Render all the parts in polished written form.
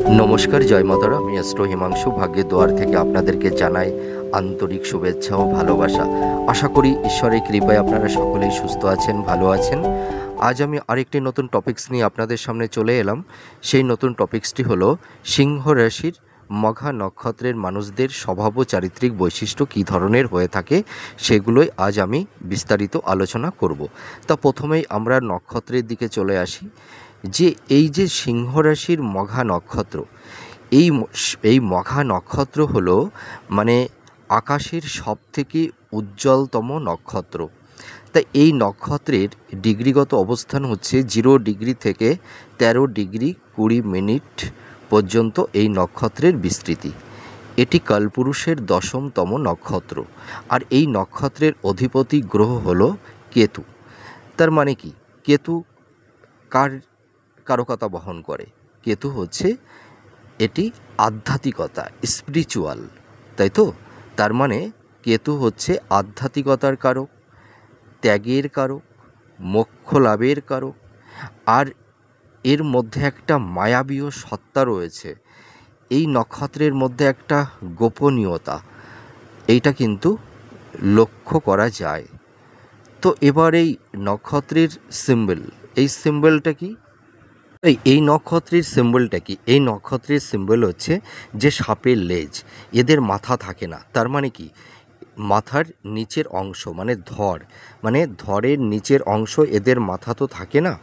নমস্কার, জয় মাতারা। আমি অ্যাস্ট্রো হিমাংশু ভাগ্যের দুয়ার থেকে আপনাদেরকে জানাই আন্তরিক শুভেচ্ছা ও ভালোবাসা। আশা করি ঈশ্বরের কৃপায় আপনারা সকলেই সুস্থ আছেন, ভালো আছেন। আজ আমি আরেকটি নতুন টপিকস নিয়ে আপনাদের সামনে চলে এলাম। সেই নতুন টপিকসটি হলো সিংহ রাশির মঘা নক্ষত্রের মানুষদের স্বভাব ও চারিত্রিক বৈশিষ্ট্য কী ধরনের হয়ে থাকে, সেগুলোই আজ আমি বিস্তারিত আলোচনা করব। তা প্রথমেই আমরা নক্ষত্রের দিকে চলে আসি। এই যে সিংহ রাশির মঘা নক্ষত্র, এই মঘা নক্ষত্র হলো মানে আকাশের সবথেকে উজ্জ্বলতম নক্ষত্র। তা এই নক্ষত্রের ডিগ্রিগত অবস্থান হচ্ছে 0 ডিগ্রি থেকে 13 ডিগ্রি 20 মিনিট পর্যন্ত এই নক্ষত্রের বিস্তৃতি। এটি কালপুরুষের 10তম নক্ষত্র। আর এই নক্ষত্রের অধিপতি গ্রহ হলো কেতু। তার মানে কি, কেতু কার কারকতা বহন করে? কেতু হচ্ছে এটি আধ্যাত্মিকতা, স্পিরিচুয়াল, তাই তো? তার মানে কেতু হচ্ছে আধ্যাত্মিকতার কারক, ত্যাগের কারক, মোক্ষ লাভের কারক। আর এর মধ্যে একটা মায়াবীয় সত্তা রয়েছে। এই নক্ষত্রের মধ্যে একটা গোপনীয়তা, এইটা কিন্তু লক্ষ্য করা যায়। তো এবার এই নক্ষত্রের সিম্বল, এই সিম্বলটা কি? এই নক্ষত্রের সিম্বলটা কি? এই নক্ষত্রের সিম্বল হচ্ছে যে সাপের লেজ। এদের মাথা থাকে না। তার মানে কি, মাথার নিচের অংশ মানে ধরের নিচের অংশ এদের মাথা তো থাকে না।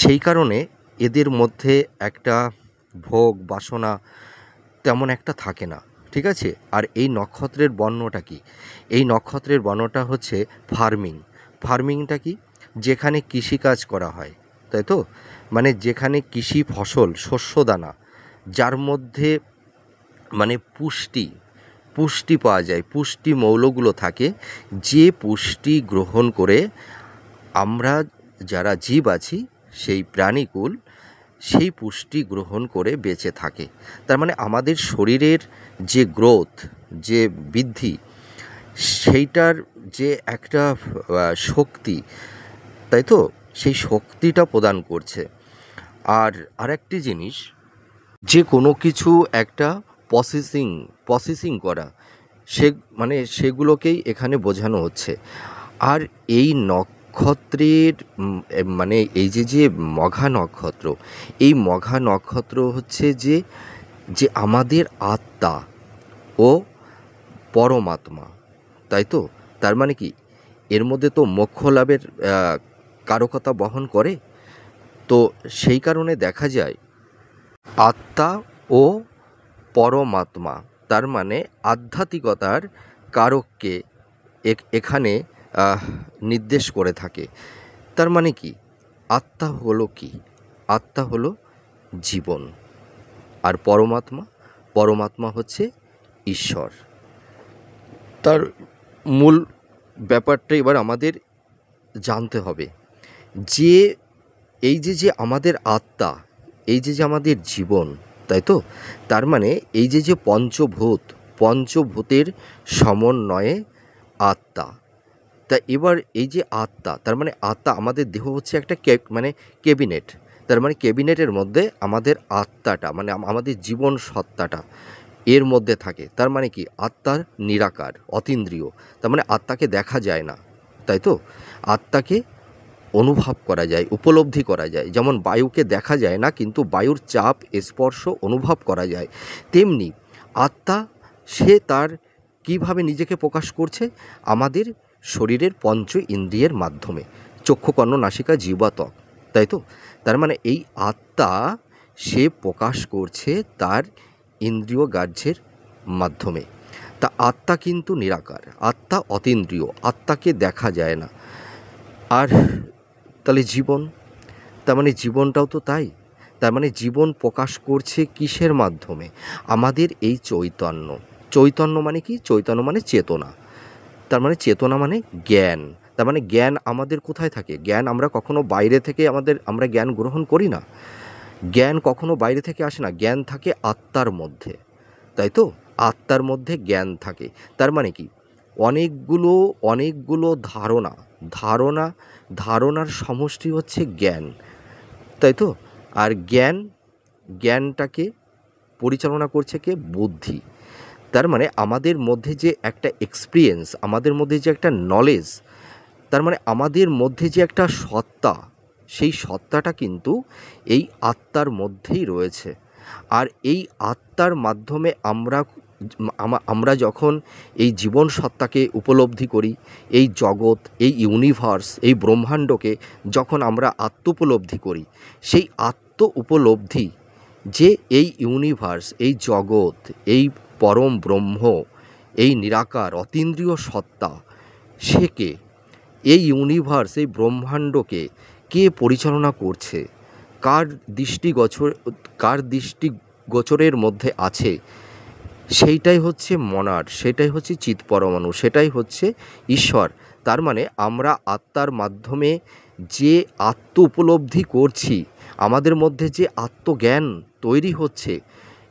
সেই কারণে এদের মধ্যে একটা ভোগ বাসনা তেমন একটা থাকে না, ঠিক আছে? আর এই নক্ষত্রের বর্ণটা কি? এই নক্ষত্রের বর্ণটা হচ্ছে ফার্মিং। ফার্মিংটা কি? যেখানে কৃষিকাজ করা হয়, তাই তো? মানে যেখানে কৃষি ফসল, শস্যদানা, যার মধ্যে মানে পুষ্টি পাওয়া যায়, পুষ্টি মৌলগুলো থাকে, যে পুষ্টি গ্রহণ করে আমরা যারা জীব আছি, সেই প্রাণীকুল সেই পুষ্টি গ্রহণ করে বেঁচে থাকে। তার মানে আমাদের শরীরের যে গ্রোথ, যে বৃদ্ধি, সেইটার যে একটা শক্তি, তাই তো? সেই শক্তিটা প্রদান করছে। আর আরেকটি জিনিস, যে কোনো কিছু একটা প্রসেসিং করা, সেগুলোকেই এখানে বোঝানো হচ্ছে। আর এই নক্ষত্রের মানে এই যে মঘা নক্ষত্র, এই মঘা নক্ষত্র হচ্ছে যে আমাদের আত্মা ও পরমাত্মা, তাই তো? তার মানে কি, এর মধ্যে তো মোক্ষ লাভের কারকতা বহন করে। তো সেই কারণে দেখা যায় আত্মা ও পরমাত্মা, তার মানে আধ্যাত্মিকতার কারককে এখানে নির্দেশ করে থাকে। তার মানে কি, আত্মা হলো কি? আত্মা হলো জীবন। আর পরমাত্মা হচ্ছে ঈশ্বর। তার মূল ব্যাপারটা এবার আমাদের জানতে হবে যে এই যে আমাদের আত্মা, এই যে আমাদের জীবন, তাই তো? তার মানে এই যে পঞ্চভূতের সমন্বয়ে আত্মা। তা এবার এই যে আত্মা, তার মানে আত্মা, আমাদের দেহ হচ্ছে একটা ক্যাবিনেট। তার মানে ক্যাবিনেটের মধ্যে আমাদের আত্মাটা, মানে আমাদের জীবন সত্তাটা এর মধ্যে থাকে। তার মানে কি, আত্মা নিরাকার, অতীন্দ্রিয়। তার মানে আত্মাকে দেখা যায় না, তাই তো? আত্মাকে অনুভব করা যায়, উপলব্ধি করা যায়। যেমন বায়ুকে দেখা যায় না, কিন্তু বায়ুর চাপ স্পর্শ অনুভব করা যায়। তেমনি আত্মা, সে তার কীভাবে নিজেকে প্রকাশ করছে? আমাদের শরীরের পঞ্চ ইন্দ্রিয়ের মাধ্যমে, চক্ষু, কর্ণ, নাসিকা, জিহ্বা, ত্বক, তাই তো? তার মানে এই আত্মা, সে প্রকাশ করছে তার ইন্দ্রিয় গ্রাহ্যের মাধ্যমে। তা আত্মা কিন্তু নিরাকার, আত্মা অতীন্দ্রিয়, আত্মাকে দেখা যায় না। আর তাহলে জীবন, তার মানে জীবনটাও তো তাই। তার মানে জীবন প্রকাশ করছে কিসের মাধ্যমে? আমাদের এই চৈতন্য মানে কি? চৈতন্য মানে চেতনা। তার মানে চেতনা মানে জ্ঞান। তার মানে জ্ঞান আমাদের কোথায় থাকে? জ্ঞান আমরা কখনো বাইরে থেকে আমরা জ্ঞান গ্রহণ করি না। জ্ঞান কখনো বাইরে থেকে আসে না, জ্ঞান থাকে আত্মার মধ্যে, তাই তো? আত্মার মধ্যে জ্ঞান থাকে। তার মানে কি, অনেকগুলো ধারণার সমষ্টি হচ্ছে জ্ঞান, তাই তো? আর জ্ঞান জ্ঞানটাকে পরিচালনা করছে কে? বুদ্ধি। তার মানে আমাদের মধ্যে যে একটা এক্সপিরিয়েন্স, আমাদের মধ্যে যে একটা নলেজ, তার মানে আমাদের মধ্যে যে একটা সত্তা, সেই সত্তাটা কিন্তু এই আত্মার মধ্যেই রয়েছে। আর এই আত্মার মাধ্যমে আমরা যখন এই জীবন সত্তাকে উপলব্ধি করি, এই জগৎ, এই ইউনিভার্স, এই ব্রহ্মাণ্ডকে যখন আমরা আত্মোপলব্ধি করি, সেই আত্ম উপলব্ধি যে এই ইউনিভার্স, এই জগৎ, এই পরম ব্রহ্ম, এই নিরাকার অতীন্দ্রিয় সত্তা, সে কে? এই ইউনিভার্স, এই ব্রহ্মাণ্ডকে কে পরিচালনা করছে, কার দৃষ্টিগোচরের মধ্যে আছে, সেইটাই হচ্ছে মনার, সেটাই হচ্ছে চিৎপরমাণু, সেটাই হচ্ছে ঈশ্বর। তার মানে আমরা আত্মার মাধ্যমে যে আত্ম উপলব্ধি করছি, আমাদের মধ্যে যে আত্মজ্ঞান তৈরি হচ্ছে,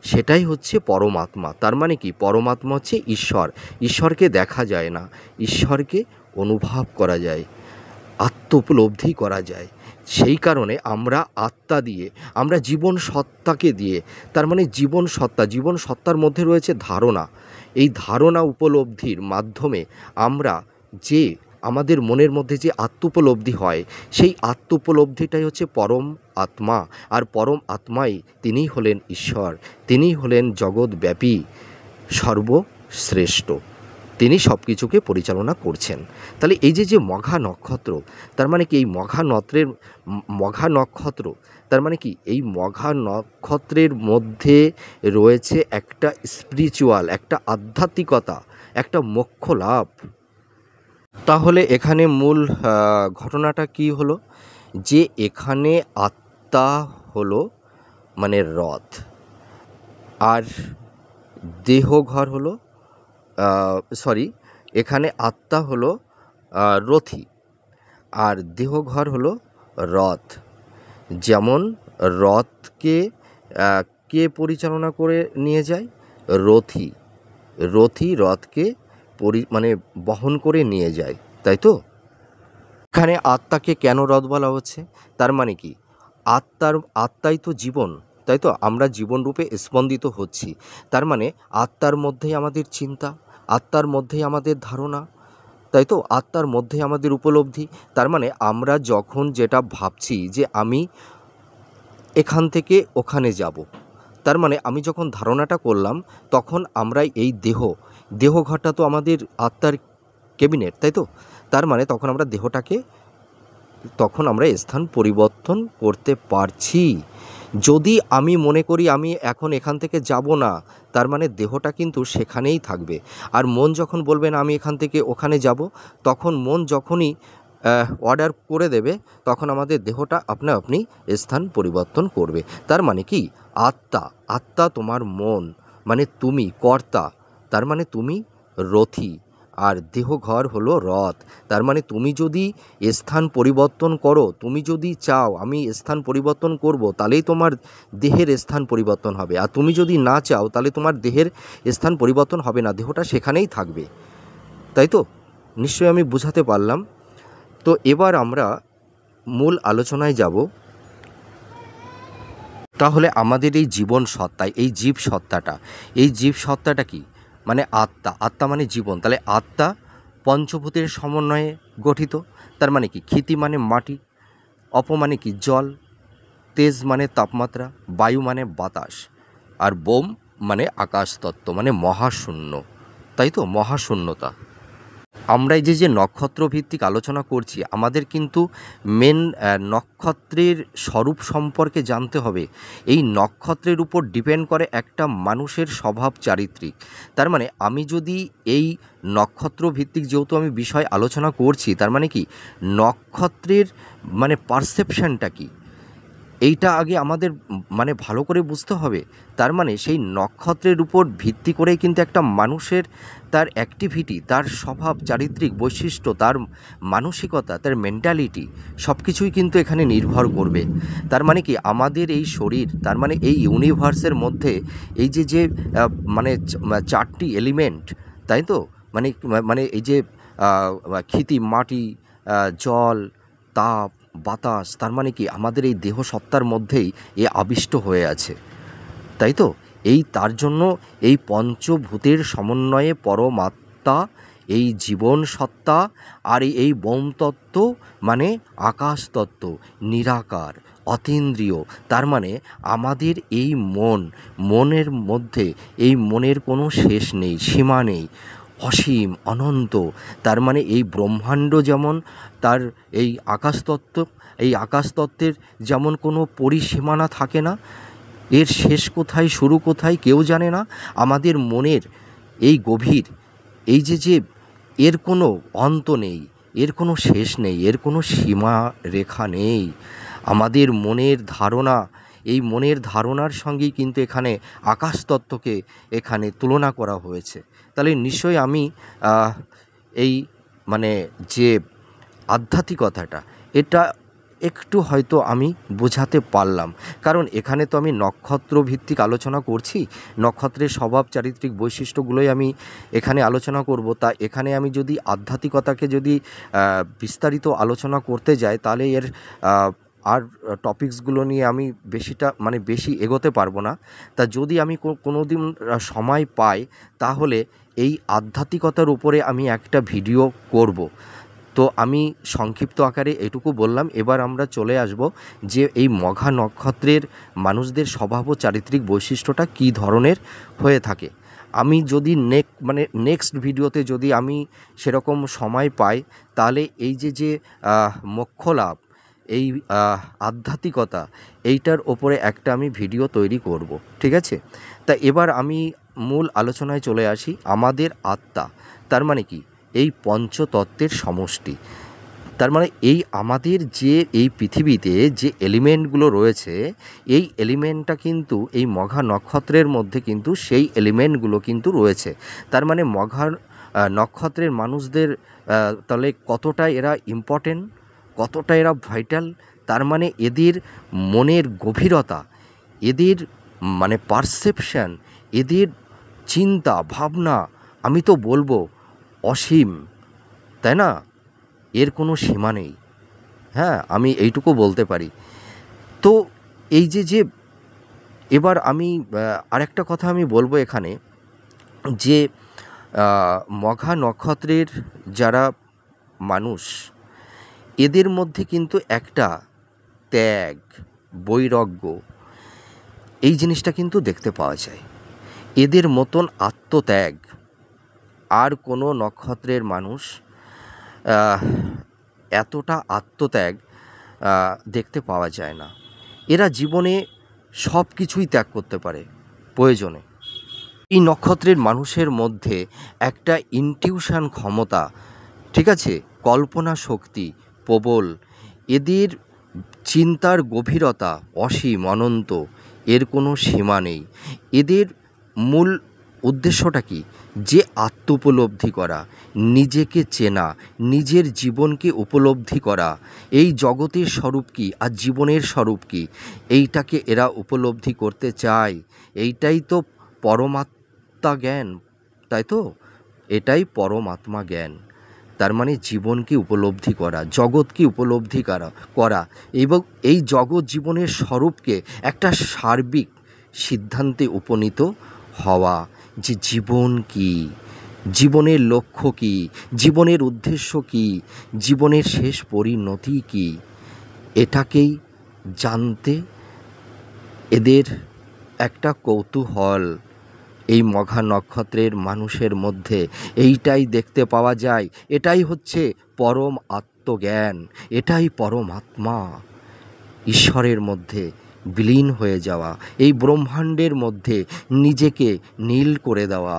সেটাই হচ্ছে পরমাত্মা। তার মানে কি? পরমাত্মা হচ্ছে ঈশ্বর। ঈশ্বরকে দেখা যায় না, ঈশ্বরকে অনুভব করা যায়, আত্ম উপলব্ধি করা যায়। সেই কারণে আমরা আত্মা দিয়ে, আমরা জীবন সত্তাকে দিয়ে, তার মানে জীবন সত্তার মধ্যে রয়েছে ধারণা। এই ধারণা উপলব্ধির মাধ্যমে আমরা যে আমাদের মনের মধ্যে যে আত্ম উপলব্ধি হয়, সেই আত্ম উপলব্ধিটাই হচ্ছে পরম আত্মা। আর পরম আত্মাই তিনিই হলেন ঈশ্বর, তিনিই হলেন জগৎব্যাপী সর্বশ্রেষ্ঠ, তিনি সব কিছুকে পরিচালনা করছেন। তাহলে এই যে মঘা নক্ষত্র, তার মানে কি? এই মঘা নক্ষত্র, তার মানে কি? এই মঘা নক্ষত্রের মধ্যে রয়েছে একটা স্পিরিচুয়াল, একটা আধ্যাত্মিকতা, একটা মোক্ষ লাভ। তাহলে এখানে মূল ঘটনাটা কি হলো? যে এখানে আত্মা হলো মানে রথ, আর দেহঘর হলো এখানে আত্মা হলো রথী, আর দেহঘর হলো রথ। যেমন রথকে কে পরিচালনা করে নিয়ে যায়? রথী। রথকে বহন করে নিয়ে যায়, তাই তো? এখানে আত্মাকে কেন রথ বলা হচ্ছে? তার মানে কি? আত্মাই তো জীবন, তাই তো? আমরা জীবনরূপে স্পন্দিত হচ্ছি। তার মানে আত্মার মধ্যেই আমাদের চিন্তা, আত্মার মধ্যেই আমাদের ধারণা, তাই তো? আত্মার মধ্যেই আমাদের উপলব্ধি। তার মানে আমরা যখন যেটা ভাবছি যে আমি এখান থেকে ওখানে যাব, তার মানে আমি যখন ধারণাটা করলাম, তখন আমরা এই দেহঘরটা তো আমাদের আত্মার ক্যাবিনেট, তাই তো? তার মানে তখন আমরা স্থান পরিবর্তন করতে পারছি। যদি আমি মনে করি আমি এখন এখান থেকে যাব না, তার মানে দেহটা কিন্তু সেখানেই থাকবে। আর মন যখন বলবে না আমি এখান থেকে ওখানে যাব, তখন মন যখনই অর্ডার করে দেবে, তখন আমাদের দেহটা আপনি স্থান পরিবর্তন করবে। তার মানে কি? আত্মা তোমার মন, মানে তুমি কর্তা, তার মানে তুমি রথী, আর দেহঘর হলো রথ। তার মানে তুমি যদি স্থান পরিবর্তন করো, তুমি যদি চাও আমি স্থান পরিবর্তন করব, তাহলেই তোমার দেহের স্থান পরিবর্তন হবে। আর তুমি যদি না চাও, তাহলে তোমার দেহের স্থান পরিবর্তন হবে না, দেহটা সেখানেই থাকবে, তাই তো? নিশ্চয়ই আমি বোঝাতে পারলাম। তো এবার আমরা মূল আলোচনায় যাব। তাহলে আমাদের এই জীবন সত্তা, এই জীব সত্তাটা কি? মানে আত্মা মানে জীবন। তাহলে আত্মা পঞ্চভূতের সমন্বয়ে গঠিত। তার মানে কি? ক্ষিতি মানে মাটি, অপ মানে কি? জল, তেজ মানে তাপমাত্রা, বায়ু মানে বাতাস, আর বোম মানে আকাশ তত্ত্ব, মানে মহাশূন্য, তাই তো? মহাশূন্যতা। আমরা এই যে নক্ষত্র ভিত্তিক আলোচনা করছি, আমাদের কিন্তু মেন নক্ষত্রের স্বরূপ সম্পর্কে জানতে হবে। এই নক্ষত্রের উপর ডিপেন্ড করে একটা মানুষের স্বভাব চারিত্রিক। তার মানে আমি যদি এই নক্ষত্র ভিত্তিক যেহেতু আমি বিষয় আলোচনা করছি, তার মানে কি? নক্ষত্রের মানে পারসেপশনটা কি, এইটা আগে আমাদের ভালো করে বুঝতে হবে। তার মানে সেই নক্ষত্রের উপর ভিত্তি করেই কিন্তু একটা মানুষের তার অ্যাক্টিভিটি, তার স্বভাব চারিত্রিক বৈশিষ্ট্য, তার মানসিকতা, তার মেন্টালিটি, সব কিছুই কিন্তু এখানে নির্ভর করবে। তার মানে কি? আমাদের এই শরীর, তার মানে এই ইউনিভার্সের মধ্যে এই যে চারটি এলিমেন্ট, তাই তো? মানে এই যে ক্ষিতি মাটি, জল, তাপ, বাতাস, তার মানে কি? আমাদের এই দেহ সত্তার মধ্যেই এ আবিষ্ট হয়ে আছে। তাই তো? এই তার জন্য এই পঞ্চভূতের সমন্বয়ে পরমাত্মা, এই জীবন সত্তা আর এই বোমতত্ত্ব মানে আকাশতত্ত্ব, নিরাকার, অতীন্দ্রিয়। তার মানে আমাদের এই মনের মধ্যে এই মনের কোনো শেষ নেই, সীমা নেই, অসীম, অনন্ত। তার মানে এই ব্রহ্মাণ্ড যেমন তার এই আকাশতত্ত্বের যেমন কোনো পরিসীমানা থাকে না, এর শেষ কোথায় শুরু কোথায় কেউ জানে না, আমাদের মনের এই গভীর এই যে এর কোনো অন্ত নেই, এর কোনো শেষ নেই, এর কোনো সীমা রেখা নেই। আমাদের মনের ধারণা, এই মনের ধারণার সঙ্গেই কিন্তু এখানে আকাশতত্ত্বকে এখানে তুলনা করা হয়েছে। তাহলে নিশ্চয়ই আমি এই মানে যে আধ্যাত্মিকতাটা, এটা একটু হয়তো আমি বোঝাতে পারলাম। কারণ এখানে তো আমি নক্ষত্র ভিত্তিক আলোচনা করছি, নক্ষত্রের স্বভাব চারিত্রিক বৈশিষ্ট্যগুলোই আমি এখানে আলোচনা করব। তা এখানে আমি যদি আধ্যাত্মিকতাকে যদি বিস্তারিত আলোচনা করতে যাই, তাহলে এর আর টপিকসগুলো নিয়ে আমি বেশি এগোতে পারবো না। তা যদি আমি কোনো দিন সময় পাই, তাহলে এই আধ্যাত্মিকতার উপরে আমি একটা ভিডিও করব। তো আমি সংক্ষিপ্ত আকারে এটুকু বললাম। এবার আমরা চলে আসব যে এই মঘা নক্ষত্রের মানুষদের স্বভাব ও চারিত্রিক বৈশিষ্ট্যটা কী ধরনের হয়ে থাকে। আমি যদি নেক্সট ভিডিওতে যদি আমি সেরকম সময় পাই, তাহলে এই যে মোক্ষ লাভ, এই আধ্যাত্মিকতা, এইটার ওপরে একটা আমি ভিডিও তৈরি করব, ঠিক আছে? তা এবার আমি মূল আলোচনায় চলে আসি। আমাদের আত্মা তার মানে কি? এই পঞ্চতত্ত্বের সমষ্টি। তার মানে এই আমাদের যে এই পৃথিবীতে যে এলিমেন্টগুলো রয়েছে, এই এলিমেন্টটা কিন্তু এই মঘা নক্ষত্রের মধ্যে কিন্তু সেই এলিমেন্টগুলো কিন্তু রয়েছে। তার মানে মঘা নক্ষত্রের মানুষদের তাহলে কতটা এরা ইম্পর্টেন্ট, কতটা এরা ভাইটাল। তার মানে এদের মনের গভীরতা, এদের মানে পারসেপশন, এদের চিন্তা ভাবনা, আমি তো বলবো অসীম, তাই না? এর কোনো সীমা নেই। হ্যাঁ, আমি এইটুকু বলতে পারি। তো এই যে এবার আমি আরেকটা কথা আমি বলবো এখানে, যে মঘা নক্ষত্রের যারা মানুষ, এদের মধ্যে কিন্তু একটা ত্যাগ, বৈরাগ্য, এই জিনিসটা কিন্তু দেখতে পাওয়া যায়। এদের মতন আত্মত্যাগ আর কোনো নক্ষত্রের মানুষ এতটা আত্মত্যাগ দেখতে পাওয়া যায় না। এরা জীবনে সব কিছুই ত্যাগ করতে পারে প্রয়োজনে। এই নক্ষত্রের মানুষের মধ্যে একটা ইনটিউশন ক্ষমতা, ঠিক আছে, কল্পনা শক্তি প্রবল, এদের চিন্তার গভীরতা অসীম, অনন্ত, এর কোনো সীমা নেই। এদের মূল উদ্দেশ্যটা কি? যে আত্মোপলব্ধি করা, নিজেকে চেনা, নিজের জীবনকে উপলব্ধি করা, এই জগতের স্বরূপ কী আর জীবনের স্বরূপ কী, এইটাকে এরা উপলব্ধি করতে চায়। এইটাই তো পরমাত্মা জ্ঞান, তাই তো? এটাই পরমাত্মা জ্ঞান। তার মানে জীবনকে উপলব্ধি করা, জগৎকে উপলব্ধি করা এবং এই জগৎ জীবনের স্বরূপকে একটা সার্বিক সিদ্ধান্তে উপনীত হওয়া, যে জীবন কী, জীবনের লক্ষ্য কী, জীবনের উদ্দেশ্য কী, জীবনের শেষ পরিণতি কী, এটাকেই জানতে এদের একটা কৌতূহল। এই মঘা নক্ষত্রের মানুষের মধ্যে এইটাই দেখতে পাওয়া যায়। এটাই হচ্ছে পরম আত্মজ্ঞান, এটাই পরমাত্মা, ঈশ্বরের মধ্যে বিলীন হয়ে যাওয়া, এই ব্রহ্মাণ্ডের মধ্যে নিজেকে নীল করে দেওয়া,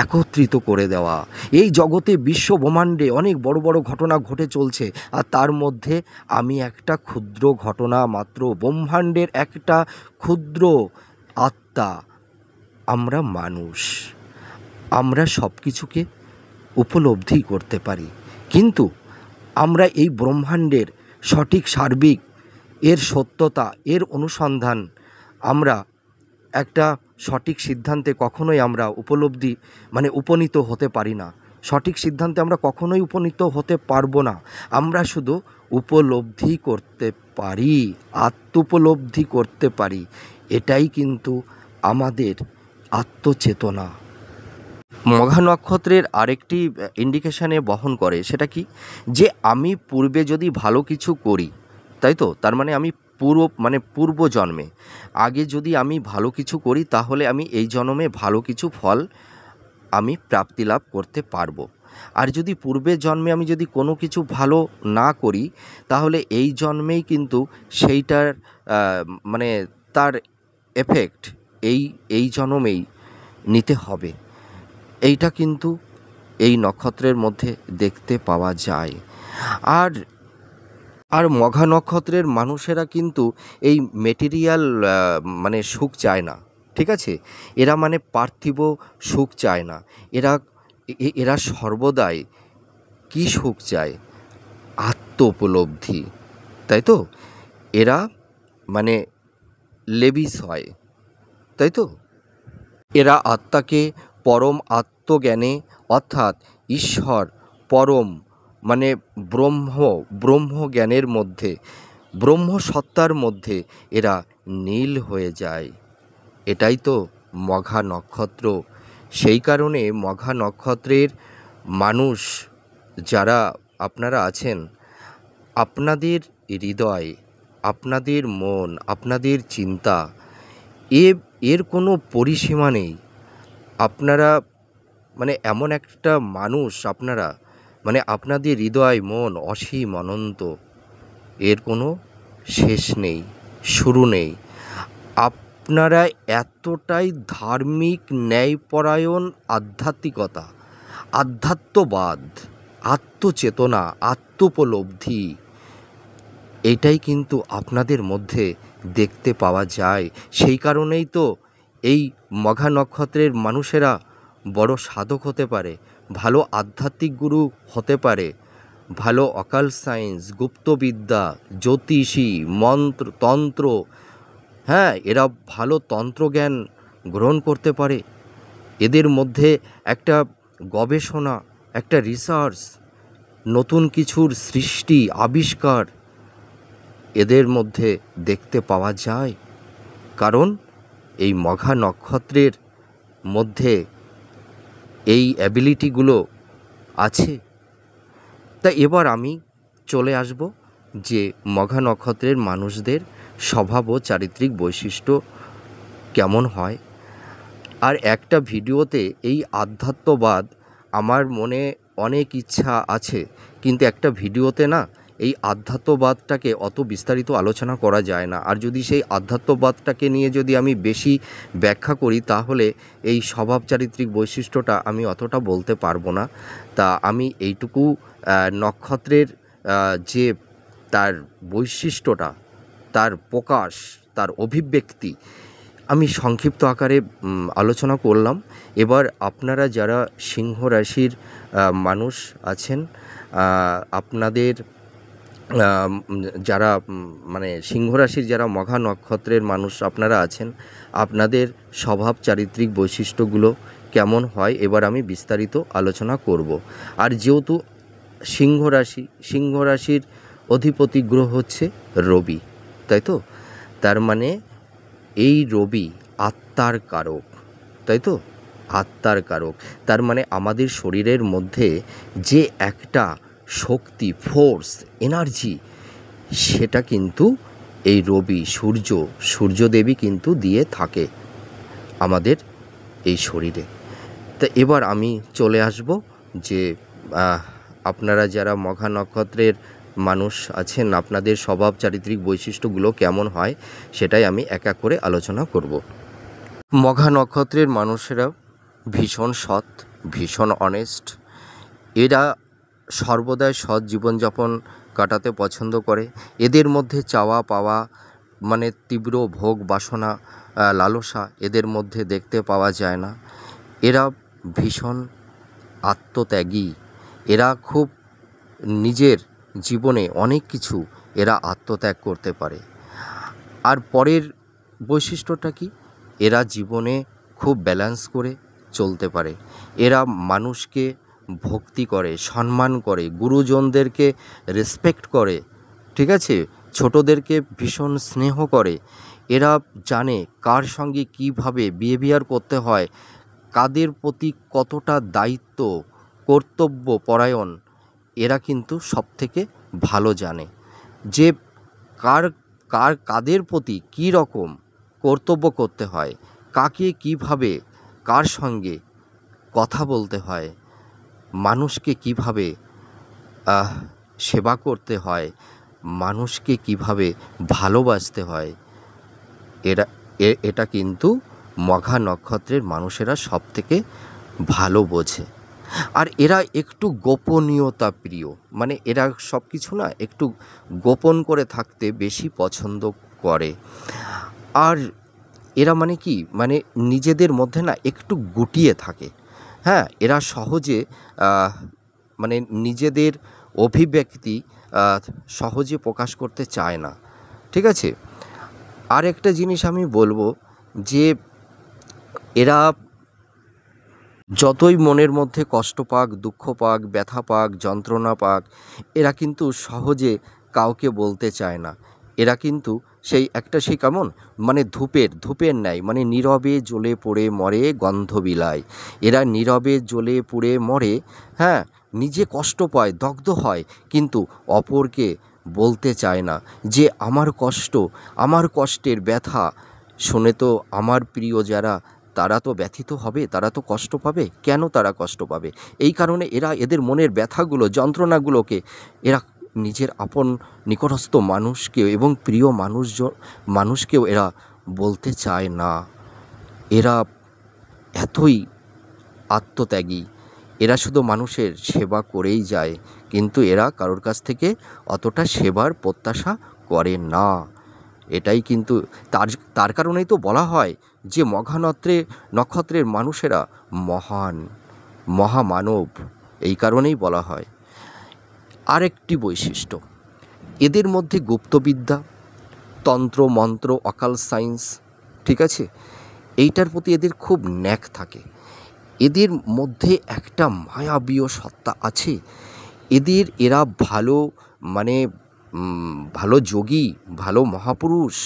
একত্রিত করে দেওয়া। এই জগতে বিশ্ব ব্রহ্মাণ্ডে অনেক বড় বড় ঘটনা ঘটে চলছে, আর তার মধ্যে আমি একটা ক্ষুদ্র ঘটনা মাত্র, ব্রহ্মাণ্ডের একটা ক্ষুদ্র আত্মা। আমরা মানুষ, আমরা সব কিছুকে উপলব্ধি করতে পারি, কিন্তু আমরা এই ব্রহ্মাণ্ডের সঠিক সার্বিক এর সত্যতা, এর অনুসন্ধান আমরা একটা সঠিক সিদ্ধান্তে কখনোই আমরা উপনীত হতে পারি না। সঠিক সিদ্ধান্তে আমরা কখনোই উপনীত হতে পারবো না। আমরা শুধু উপলব্ধি করতে পারি, আত্মোপলব্ধি করতে পারি। এটাই কিন্তু আমাদের আত্মচেতনা। মঘা নক্ষত্রের আরেকটি ইন্ডিকেশানে বহন করে, সেটা কি, যে আমি পূর্বে যদি ভালো কিছু করি, তাই তো, তার মানে আমি পূর্ব জন্মে আগে যদি আমি ভালো কিছু করি তাহলে আমি এই জন্মে ভালো কিছু ফল আমি প্রাপ্তি লাভ করতে পারবো। আর যদি পূর্বের জন্মে আমি যদি কোনো কিছু ভালো না করি তাহলে এই জন্মেই কিন্তু সেইটার মানে তার এফেক্ট এই জন্মেই নিতে হবে। এইটা কিন্তু এই নক্ষত্রের মধ্যে দেখতে পাওয়া যায়। আর আর মঘা নক্ষত্রের মানুষেরা কিন্তু এই মেটেরিয়াল মানে সুখ চায় না, ঠিক আছে? এরা মানে পার্থিব সুখ চায় না। এরা এরা সর্বদাই কী সুখ চায়? আত্ম উপলব্ধি, তাই তো? এরা মানে লেবিস হয়, তাই তো? এরা আত্মাকে পরম আত্মজ্ঞানে, অর্থাৎ ঈশ্বর পরম মানে ব্রহ্মজ্ঞানের মধ্যে, ব্রহ্মসত্তার মধ্যে এরা নীল হয়ে যায়। এটাই তো মঘা নক্ষত্র। সেই কারণে মঘা নক্ষত্রের মানুষ যারা আপনারা আছেন, আপনাদের হৃদয়, আপনাদের মন, আপনাদের চিন্তা, এর কোনো পরিসীমা নেই। আপনারা মানে এমন একটা মানুষ, আপনারা মানে আপনাদের হৃদয় মন অসীম অনন্ত, এর কোনো শেষ নেই, শুরু নেই। আপনারা এতটাই ধার্মিক, ন্যায়পরায়ণ, আধ্যাত্মিকতা, আধ্যাত্মবাদ, আত্মচেতনা, আত্মোপলব্ধি, এটাই কিন্তু আপনাদের মধ্যে দেখতে পাওয়া যায়। সেই কারণেই তো এই মঘা নক্ষত্রের মানুষেরা বড় সাধক হতে পারে, ভালো আধ্যাত্মিক গুরু হতে পারে, ভালো অকাল্ট সায়েন্স, গুপ্তবিদ্যা, জ্যোতিষী, তন্ত্র, হ্যাঁ, এরা ভালো তন্ত্রজ্ঞান গ্রহণ করতে পারে। এদের মধ্যে একটা গবেষণা, একটা রিসার্চ, নতুন কিছুর সৃষ্টি, আবিষ্কার এদের মধ্যে দেখতে পাওয়া যায়। কারণ এই মঘা নক্ষত্রের মধ্যে এই অ্যাবিলিটিগুলো আছে। তা এবার আমি চলে আসব যে মঘা নক্ষত্রের মানুষদের স্বভাব ও চারিত্রিক বৈশিষ্ট্য কেমন হয়। আর একটা ভিডিওতে এই আধ্যাত্মবাদ, আমার মনে অনেক ইচ্ছা আছে, কিন্তু একটা ভিডিওতে না এই আধ্যাত্মবাদটাকে অত বিস্তারিত আলোচনা করা যায় না। আর যদি সেই আধ্যাত্মবাদটাকে নিয়ে যদি আমি বেশি ব্যাখ্যা করি তাহলে এই স্বভাব চারিত্রিক বৈশিষ্ট্যটা আমি অতটা বলতে পারবো না। তা আমি এইটুকু নক্ষত্রের যে তার বৈশিষ্ট্যটা, তার প্রকাশ, তার অভিব্যক্তি আমি সংক্ষিপ্ত আকারে আলোচনা করলাম। এবার আপনারা যারা সিংহ রাশির মানুষ আছেন, আপনাদের যারা মানে সিংহ রাশির যারা মঘা নক্ষত্রের মানুষ আপনারা আছেন, আপনাদের স্বভাব চারিত্রিক বৈশিষ্ট্যগুলো কেমন হয় এবার আমি বিস্তারিত আলোচনা করব। আর যেহেতু সিংহ রাশির অধিপতি গ্রহ হচ্ছে রবি, তাই তো, তার মানে এই রবি আত্মার কারক, তাই তো, আত্মার কারক। তার মানে আমাদের শরীরের মধ্যে যে একটা শক্তি, ফোর্স, এনার্জি, সেটা কিন্তু এই রবি, সূর্যদেবী কিন্তু দিয়ে থাকে আমাদের এই শরীরে। তা এবার আমি চলে আসব যে আপনারা যারা মঘা নক্ষত্রের মানুষ আছেন, আপনাদের স্বভাব চারিত্রিক বৈশিষ্ট্যগুলো কেমন হয় সেটাই আমি এক এক করে আলোচনা করব। মঘা নক্ষত্রের মানুষেরা ভীষণ সৎ, ভীষণ অনেস্ট। এরা সর্বদাই সৎ জীবনযাপন কাটাতে পছন্দ করে। এদের মধ্যে চাওয়া পাওয়া মানে তীব্র ভোগ বাসনা, লালসা এদের মধ্যে দেখতে পাওয়া যায় না। এরা ভীষণ আত্মত্যাগী। এরা খুব নিজের জীবনে অনেক কিছু এরা আত্মত্যাগ করতে পারে। আর পরের বৈশিষ্ট্যটা কি, এরা জীবনে খুব ব্যালেন্স করে চলতে পারে। এরা মানুষকে ভক্তি করে, সম্মান করে, গুরুজনদেরকে রেসপেক্ট করে, ঠিক আছে, ছোটদেরকে ভীষণ স্নেহ করে। এরা জানে কার সঙ্গে কিভাবে বিহেভিয়ার করতে হয়, কাদের প্রতি কতটা দায়িত্ব, কর্তব্য পরায়ণ এরা কিন্তু সবথেকে ভালো জানে যে কার কার কাদের প্রতি কী রকম কর্তব্য করতে হয়, কাকে কিভাবে কার সঙ্গে কথা বলতে হয়, মানুষকে কিভাবে সেবা করতে হয়, মানুষকে কিভাবে ভালোবাসতে হয়। এটা কিন্তু মঘা নক্ষত্রের মানুষেরা সবথেকে ভালো বোঝে। আর এরা একটু গোপনীয়তা প্রিয়, মানে এরা সব কিছু না একটু গোপন করে থাকতে বেশি পছন্দ করে। আর এরা মানে কি, মানে নিজেদের মধ্যে না একটু গুটিয়ে থাকে। হ্যাঁ, এরা সহজে মানে নিজেদের অভিব্যক্তি সহজে প্রকাশ করতে চায় না। ঠিক আছে? আর একটা জিনিস আমি বলবো যে এরা যতই মনের মধ্যে কষ্ট পাক, দুঃখ পাক, ব্যথা পাক, যন্ত্রণা পাক, এরা কিন্তু সহজে কাউকে বলতে চায় না। এরা কিন্তু সেই কেমন, মানে ধূপের ন্যায়, মানে নীরবে জ্বলে পড়ে মরে গন্ধ বিলায়। এরা নীরবে জ্বলে পুড়ে মরে, হ্যাঁ, নিজে কষ্ট পায়, দগ্ধ হয়, কিন্তু অপরকে বলতে চায় না যে আমার কষ্ট, আমার কষ্টের ব্যথা শুনে তো আমার প্রিয় যারা, তারা তো ব্যথিত হবে, তারা তো কষ্ট পাবে। কেন তারা কষ্ট পাবে? এই কারণে এরা এদের মনের ব্যথাগুলো, যন্ত্রণাগুলোকে এরা নিজের আপন নিকটস্থ মানুষকেও এবং প্রিয় মানুষকেও এরা বলতে চায় না। এরা এতই আত্মত্যাগী, এরা শুধু মানুষের সেবা করেই যায়, কিন্তু এরা কারোর কাছ থেকে অতটা সেবার প্রত্যাশা করে না। এটাই কিন্তু তার কারণেই তো বলা হয় যে মঘা নক্ষত্রের মানুষেরা মহান, মহামানব, এই কারণেই বলা হয়। আরেকটি বৈশিষ্ট্য, এদের মধ্যে গুপ্তবিদ্যা, তন্ত্র মন্ত্র, অকাল সায়েন্স, ঠিক আছে, এইটার প্রতি এদের খুব ন্যাক থাকে। এদের মধ্যে একটা মায়াবীয় সত্তা আছে। এরা ভালো, মানে ভালো যোগী, ভালো মহাপুরুষ,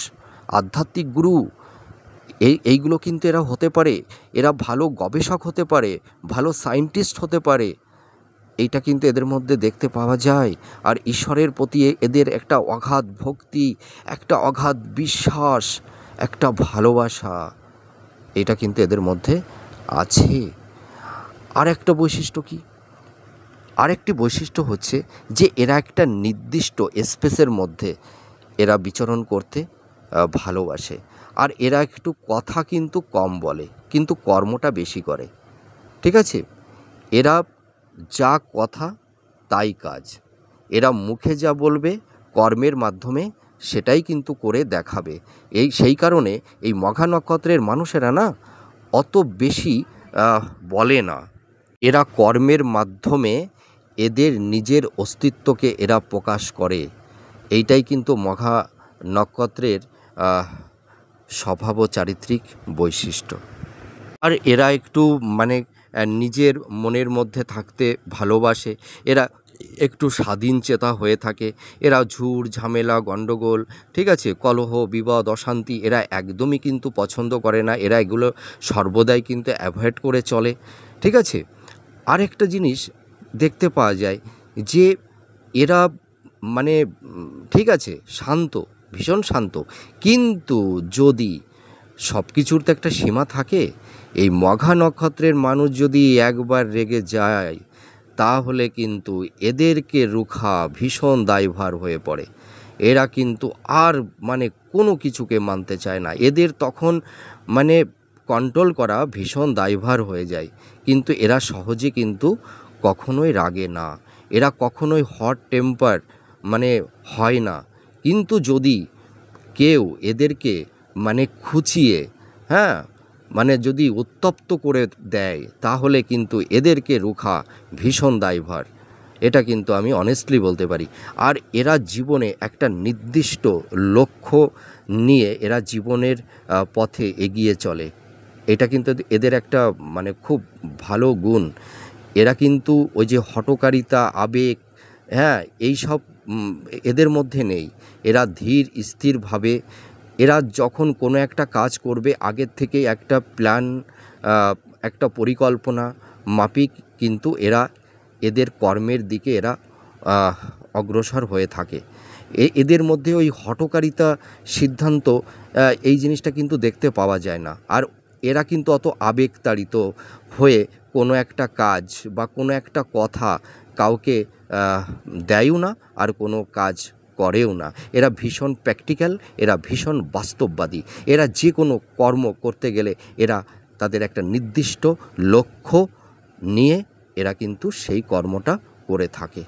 আধ্যাত্মিক গুরু, এইগুলো কিন্তু এরা হতে পারে। এরা ভালো গবেষক হতে পারে, ভালো সায়েন্টিস্ট হতে পারে। এইটা কিন্তু এদের মধ্যে দেখতে পাওয়া যায়। আর ঈশ্বরের প্রতি এদের একটা অগাধ ভক্তি, একটা অগাধ বিশ্বাস, একটা ভালোবাসা, এটা কিন্তু এদের মধ্যে আছে। আর একটা বৈশিষ্ট্য কি? আরেকটি বৈশিষ্ট্য হচ্ছে যে এরা একটা নির্দিষ্ট স্পেসের মধ্যে এরা বিচরণ করতে ভালোবাসে। আর এরা একটু কথা কিন্তু কম বলে, কিন্তু কর্মটা বেশি করে। ঠিক আছে? এরা যা কথা তাই কাজ। এরা মুখে যা বলবে, কর্মের মাধ্যমে সেটাই কিন্তু করে দেখাবে। সেই কারণে এই মঘা নক্ষত্রের মানুষেরা না অত বেশি বলে না। এরা কর্মের মাধ্যমে এদের নিজের অস্তিত্বকে এরা প্রকাশ করে। এইটাই কিন্তু মঘা নক্ষত্রের স্বভাব ও চারিত্রিক বৈশিষ্ট্য। আর এরা একটু মানে নিজের মনের মধ্যে থাকতে ভালোবাসে। এরা একটু স্বাধীনচেতা হয়ে থাকে। এরা ঝুট ঝামেলা, গণ্ডগোল, ঠিক আছে, কলহ, বিবাদ, অশান্তি এরা একদমই কিন্তু পছন্দ করে না। এরা এগুলো সর্বদাই কিন্তু অ্যাভয়েড করে চলে। ঠিক আছে? আরেকটা জিনিস দেখতে পাওয়া যায় যে এরা মানে ঠিক আছে, শান্ত, ভীষণ শান্ত, কিন্তু যদি সব কিছুর তো একটা সীমা থাকে। এই মঘা নক্ষত্রের মানুষ যদি একবার রেগে যায়, তাহলে কিন্তু এদেরকে রুখা ভীষণ দায়ভার হয়ে পড়ে। এরা কিন্তু আর মানে কোনো কিছুকে মানতে চায় না। এদের তখন মানে কন্ট্রোল করা ভীষণ দায়ভার হয়ে যায়। কিন্তু এরা সহজে কিন্তু কখনোই রাগে না, এরা কখনোই হট টেম্পার মানে হয় না। কিন্তু যদি কেউ এদেরকে মানে খুঁচিয়ে, হ্যাঁ, মানে যদি উত্তপ্ত করে দেয়, তাহলে কিন্তু এদেরকে রুখা ভীষণ দায়ভার। এটা কিন্তু আমি অনেস্টলি বলতে পারি। আর এরা জীবনে একটা নির্দিষ্ট লক্ষ্য নিয়ে এরা জীবনের পথে এগিয়ে চলে। এটা কিন্তু এদের একটা মানে খুব ভালো গুণ। এরা কিন্তু ওই যে হঠকারিতা, আবেগ, হ্যাঁ, এই সব এদের মধ্যে নেই। এরা ধীর স্থিরভাবে এরা যখন কোনো একটা কাজ করবে আগের থেকে একটা প্ল্যান, একটা পরিকল্পনা মাফিক কিন্তু এদের কর্মের দিকে এরা অগ্রসর হয়ে থাকে। এদের মধ্যে ওই হঠকারিতা, সিদ্ধান্ত, এই জিনিসটা কিন্তু দেখতে পাওয়া যায় না। আর এরা কিন্তু অত আবেগতাড়িত হয়ে কোনো একটা কাজ বা কোনো একটা কথা কাউকে দেয়ও না, আর কোনো কাজ করেও না। এরা ভীষণ প্র্যাকটিক্যাল, এরা ভীষণ বাস্তববাদী। এরা যে কোনো কর্ম করতে গেলে এরা তাদের একটা নির্দিষ্ট লক্ষ্য নিয়ে এরা কিন্তু সেই কর্মটা করে থাকে।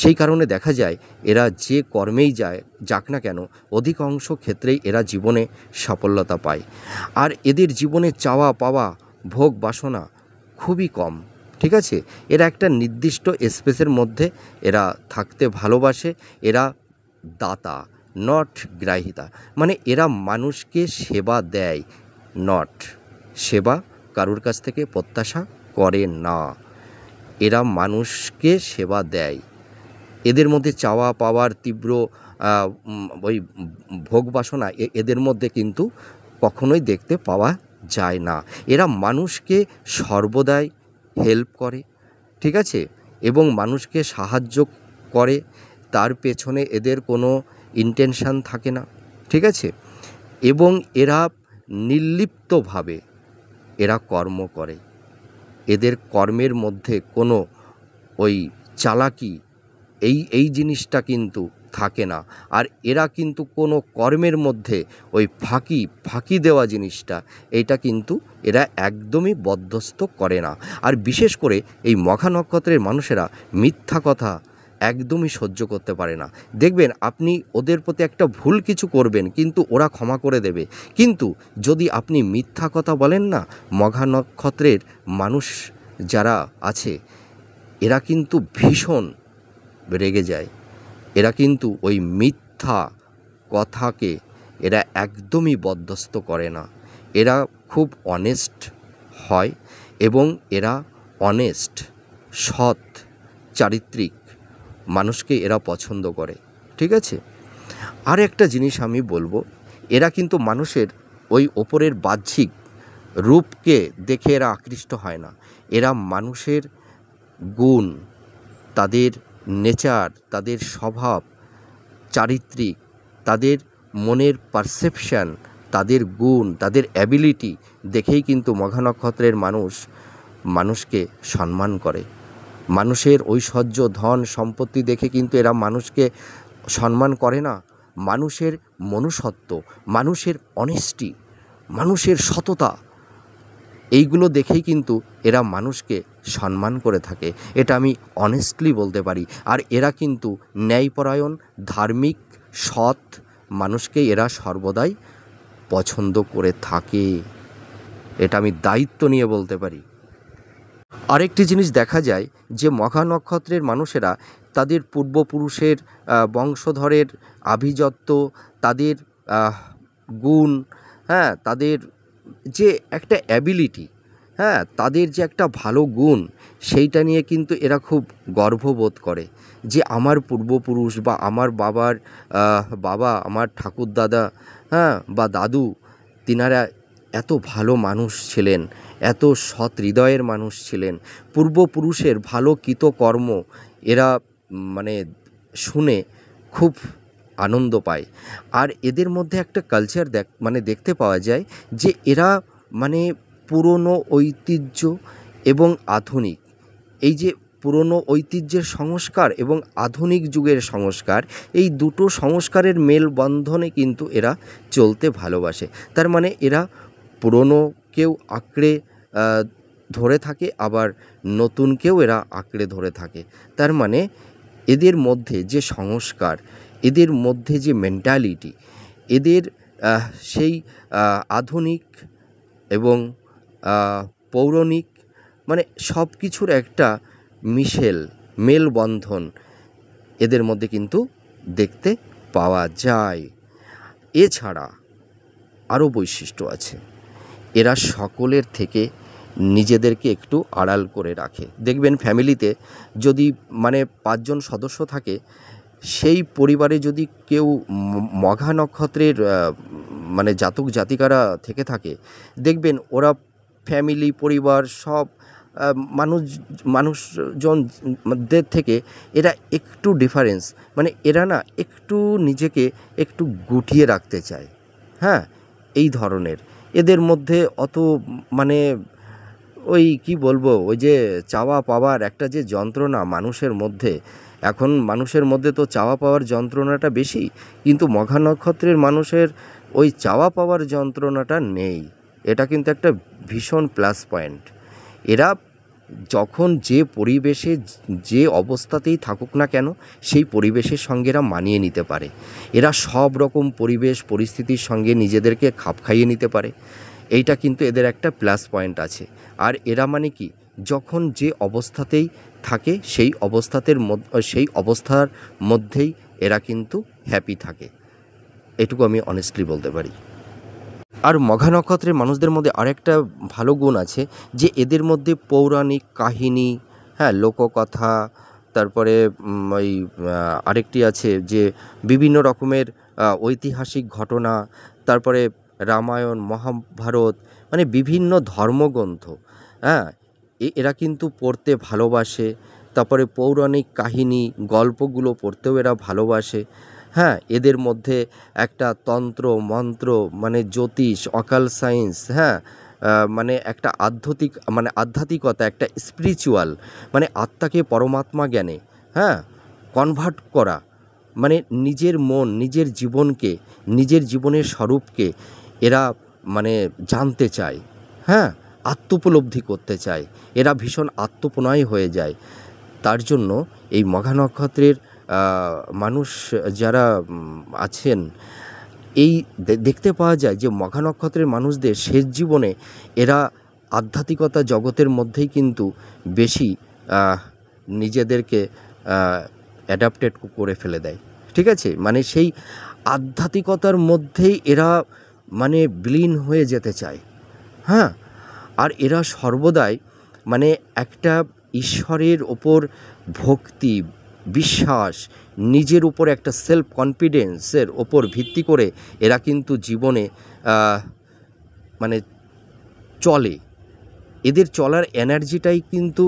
সেই কারণে দেখা যায় এরা যে কর্মেই যাক না কেন, অধিকাংশ ক্ষেত্রেই এরা জীবনে সাফল্যতা পায়। আর এদের জীবনে চাওয়া পাওয়া, ভোগ বাসনা খুবই কম। ঠিক আছে, এরা একটা নির্দিষ্ট স্পেসের মধ্যে এরা থাকতে ভালোবাসে। এরা দাতা, নট গ্রাহিতা। মানে এরা মানুষকে সেবা দেয়, নট সেবা কারোর কাছ থেকে প্রত্যাশা করে না। এরা মানুষকে সেবা দেয়। এদের মধ্যে চাওয়া পাওয়ার তীব্র ওই ভোগ বাসনা এদের মধ্যে কিন্তু কখনোই দেখতে পাওয়া যায় না। এরা মানুষকে সর্বদাই হেল্প করে, ঠিক আছে, এবং মানুষকে সাহায্য করে। তার পেছনে এদের কোনো ইন্টেনশান থাকে না, ঠিক আছে। এবং এরা নির্লিপ্তভাবে এরা কর্ম করে। এদের কর্মের মধ্যে কোনো ওই চালাকি এই জিনিসটা কিন্তু থাকে না। আর এরা কিন্তু কোনো কর্মের মধ্যে ওই ফাঁকি দেওয়া জিনিসটা, এইটা কিন্তু এরা একদমই বরদাস্ত করে না। আর বিশেষ করে এই মঘা নক্ষত্রের মানুষেরা মিথ্যা কথা একদমই সহ্য করতে পারে না। দেখবেন আপনি ওদের প্রতি একটা ভুল কিছু করবেন, কিন্তু ওরা ক্ষমা করে দেবে। কিন্তু যদি আপনি মিথ্যা কথা বলেন না, মঘা নক্ষত্রের মানুষ যারা আছে এরা কিন্তু ভীষণ রেগে যায়। এরা কিন্তু ওই মিথ্যা কথাকে এরা একদমই বরদাস্ত করে না। এরা খুব অনেস্ট হয় এবং এরা অনেস্ট, সৎ, চারিত্রিক মানুষকে এরা পছন্দ করে, ঠিক আছে। আর একটা জিনিস আমি বলবো, এরা কিন্তু মানুষের ওই ওপরের বাহ্যিক রূপকে দেখে এরা আকৃষ্ট হয় না। এরা মানুষের গুণ, তাদের নেচার, তাদের স্বভাব, চারিত্রিক, তাদের মনের পারসেপশান, তাদের গুণ, তাদের অ্যাবিলিটি দেখেই কিন্তু মঘা নক্ষত্রের মানুষকে সম্মান করে। মানুষের ঐশ্বর্য, ধন সম্পত্তি দেখে কিন্তু এরা মানুষকে সম্মান করে না। মানুষের মনুষ্যত্ব, মানুষের অনেস্টি, মানুষের সততা, এইগুলো দেখেই কিন্তু এরা মানুষকে সম্মান করে থাকে। এটা আমি অনেস্টলি বলতে পারি। আর এরা কিন্তু ন্যায়পরায়ণ, ধার্মিক, সৎ মানুষকেই এরা সর্বদাই পছন্দ করে থাকে। এটা আমি দায়িত্ব নিয়ে বলতে পারি। আরেকটি জিনিস দেখা যায় যে মঘা নক্ষত্রের মানুষেরা তাদের পূর্বপুরুষের বংশধরের আভিজাত্য, তাদের গুণ, হ্যাঁ, তাদের যে একটা অ্যাবিলিটি, হ্যাঁ, তাদের যে একটা ভালো গুণ, সেইটা নিয়ে কিন্তু এরা খুব গর্ববোধ করে যে আমার পূর্বপুরুষ বা আমার বাবার বাবা, আমার ঠাকুরদাদা, হ্যাঁ, বা দাদু, তিনারা এত ভালো মানুষ ছিলেন, এত সৎ হৃদয়ের মানুষ ছিলেন। পূর্বপুরুষের ভালো কৃতকর্ম এরা মানে শুনে খুব আনন্দ পায়। আর এদের মধ্যে একটা কালচার দেখতে পাওয়া যায় যে এরা মানে পুরনো ঐতিহ্য এবং আধুনিক, এই যে পুরনো ঐতিহ্যের সংস্কার এবং আধুনিক যুগের সংস্কার, এই দুটো সংস্কারের মেলবন্ধনে কিন্তু এরা চলতে ভালোবাসে। তার মানে এরা পুরনোকেও আঁকড়ে ধরে থাকে, আবার নতুনকেও এরা আঁকড়ে ধরে থাকে। তার মানে এদের মধ্যে যে সংস্কার, এদের মধ্যে যে মেন্টালিটি, এদের সেই আধুনিক এবং পৌরাণিক, মানে সব কিছুর একটা মেলবন্ধন এদের মধ্যে কিন্তু দেখতে পাওয়া যায়। এছাড়া আরও বৈশিষ্ট্য আছে। এরা সকলের থেকে নিজেদেরকে একটু আড়াল করে রাখে। দেখবেন ফ্যামিলিতে যদি 5 জন সদস্য থাকে, সেই পরিবারে যদি কেউ মঘা নক্ষত্রের মানে জাতক জাতিকারা থেকে থাকে, দেখবেন ওরা ফ্যামিলি পরিবার সব মানুষ মানুষজনদের থেকে এরা একটু ডিফারেন্স, মানে এরা না একটু নিজেকে একটু গুটিয়ে রাখতে চায়। হ্যাঁ, এই ধরনের এদের মধ্যে অত মানে ওই কি বলবো, ওই যে চাওয়া পাওয়ার একটা যে যন্ত্রণা মানুষের মধ্যে, এখন মানুষের মধ্যে তো চাওয়া পাওয়ার যন্ত্রণাটা বেশি, কিন্তু মঘা নক্ষত্রের মানুষের ওই চাওয়া পাওয়ার যন্ত্রণাটা নেই। এটা কিন্তু একটা ভীষণ প্লাস পয়েন্ট। এরা যখন যে পরিবেশে যে অবস্থাতেই থাকুক না কেন, সেই পরিবেশের সঙ্গে এরা মানিয়ে নিতে পারে। এরা সব রকম পরিবেশ পরিস্থিতির সঙ্গে নিজেদেরকে খাপ খাইয়ে নিতে পারে। এইটা কিন্তু এদের একটা প্লাস পয়েন্ট আছে। আর এরা মানে কি, যখন যে অবস্থাতেই থাকে সেই অবস্থার মধ্যেই এরা কিন্তু হ্যাপি থাকে, এটুকু আমি অনেস্টলি বলতে পারি। আর মঘা নক্ষত্রের মানুষদের মধ্যে আরেকটা ভালো গুণ আছে যে এদের মধ্যে পৌরাণিক কাহিনী, হ্যাঁ, লোককথা, তারপরে ওই আরেকটি আছে যে বিভিন্ন রকমের ঐতিহাসিক ঘটনা, তারপরে রামায়ণ মহাভারত, মানে বিভিন্ন ধর্মগ্রন্থ, হ্যাঁ, এরা কিন্তু পড়তে ভালোবাসে। তারপরে পৌরাণিক কাহিনী গল্পগুলো পড়তেও এরা ভালোবাসে। হ্যাঁ, এদের মধ্যে একটা তন্ত্র মন্ত্র, মানে জ্যোতিষ, অকাল সায়েন্স, হ্যাঁ, মানে একটা আধ্যাত্মিকতা, একটা স্পিরিচুয়াল, মানে আত্মাকে পরমাত্মা জ্ঞানে, হ্যাঁ, কনভার্ট করা, মানে নিজের মন, নিজের জীবনকে, নিজের জীবনের স্বরূপকে এরা মানে জানতে চায়, হ্যাঁ, আত্মোপলব্ধি করতে চায়। এরা ভীষণ আত্মপ্রণয় হয়ে যায়। তার জন্য এই মঘা নক্ষত্রের মানুষ যারা আছেন, এই দেখতে পাওয়া যায় যে মঘা নক্ষত্রের মানুষদের শেষ জীবনে এরা আধ্যাত্মিকতা জগতের মধ্যেই কিন্তু বেশি নিজেদেরকে অ্যাডাপ্টেড করে ফেলে দেয়। ঠিক আছে, মানে সেই আধ্যাত্মিকতার মধ্যেই এরা মানে বিলীন হয়ে যেতে চায়। হ্যাঁ, আর এরা সর্বদাই মানে একটা ঈশ্বরের ওপর ভক্তি, বিশ্বাস, নিজের উপর একটা সেলফ কনফিডেন্সের ওপর ভিত্তি করে এরা কিন্তু জীবনে মানে চলে। এদের চলার এনার্জিটাই কিন্তু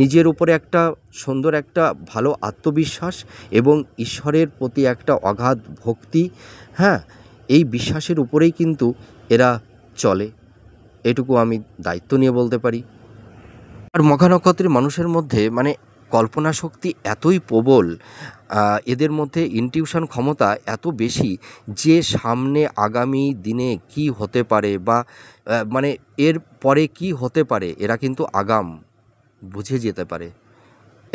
নিজের উপরে একটা সুন্দর একটা ভালো আত্মবিশ্বাস এবং ঈশ্বরের প্রতি একটা অগাধ ভক্তি, হ্যাঁ, এই বিশ্বাসের উপরেই কিন্তু এরা চলে। এটুকু আমি দায়িত্ব নিয়ে বলতে পারি। আর মঘা নক্ষত্রের মানুষের মধ্যে মানে কল্পনা শক্তি এতই প্রবল, এদের মধ্যে ইনটিউশন ক্ষমতা এত বেশি যে সামনে আগামী দিনে কি হতে পারে বা মানে এর পরে কি হতে পারে এরা কিন্তু আগাম বুঝে যেতে পারে।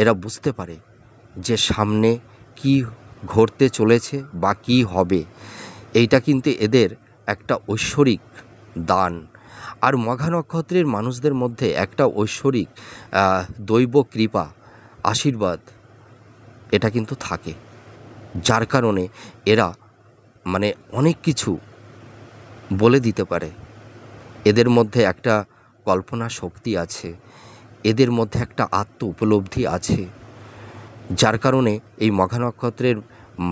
এরা বুঝতে পারে যে সামনে কি ঘটতে চলেছে বা কি হবে। এইটা কিন্তু এদের একটা ঐশ্বরিক দান। আর মঘা নক্ষত্রের মানুষদের মধ্যে একটা ঐশ্বরিক দৈব কৃপা, আশীর্বাদ, এটা কিন্তু থাকে, যার কারণে এরা মানে অনেক কিছু বলে দিতে পারে। এদের মধ্যে একটা কল্পনা শক্তি আছে, এদের মধ্যে একটা আত্ম উপলব্ধি আছে, যার কারণে এই মঘা নক্ষত্রের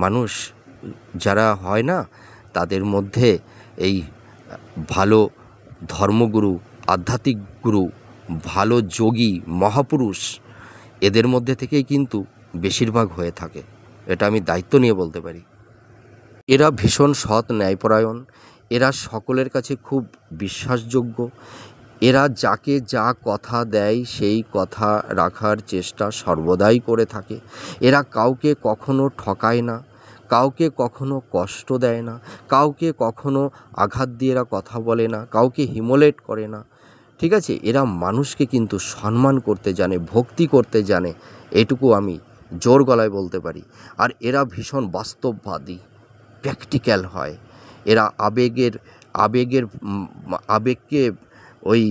মানুষ যারা হয় না, তাদের মধ্যে এই ভালো ধর্মগুরু, আধ্যাত্মিক গুরু, ভালো যোগী, মহাপুরুষ, এদের মধ্যে থেকেই কিন্তু বেশিরভাগ হয়ে থাকে। এটা আমি দায়িত্ব নিয়ে বলতে পারি। এরা ভীষণ সৎ, ন্যায়পরায়ণ, এরা সকলের কাছে খুব বিশ্বাসযোগ্য। এরা যাকে যা কথা দেয় সেই কথা রাখার চেষ্টা সর্বদাই করে থাকে। এরা কাউকে কখনো ঠকায় না, কাউকে কখনো কষ্ট দেয় না, কাউকে কখনো আঘাত দিয়ে এরা কথা বলে না, কাউকে হিমোলেট করে না। ঠিক আছে, এরা মানুষকে কিন্তু সম্মান করতে জানে, ভক্তি করতে জানে, এটুকু আমি জোর গলায় বলতে পারি। আর এরা ভীষণ বাস্তববাদী, প্র্যাকটিক্যাল হয়। এরা আবেগকে ওই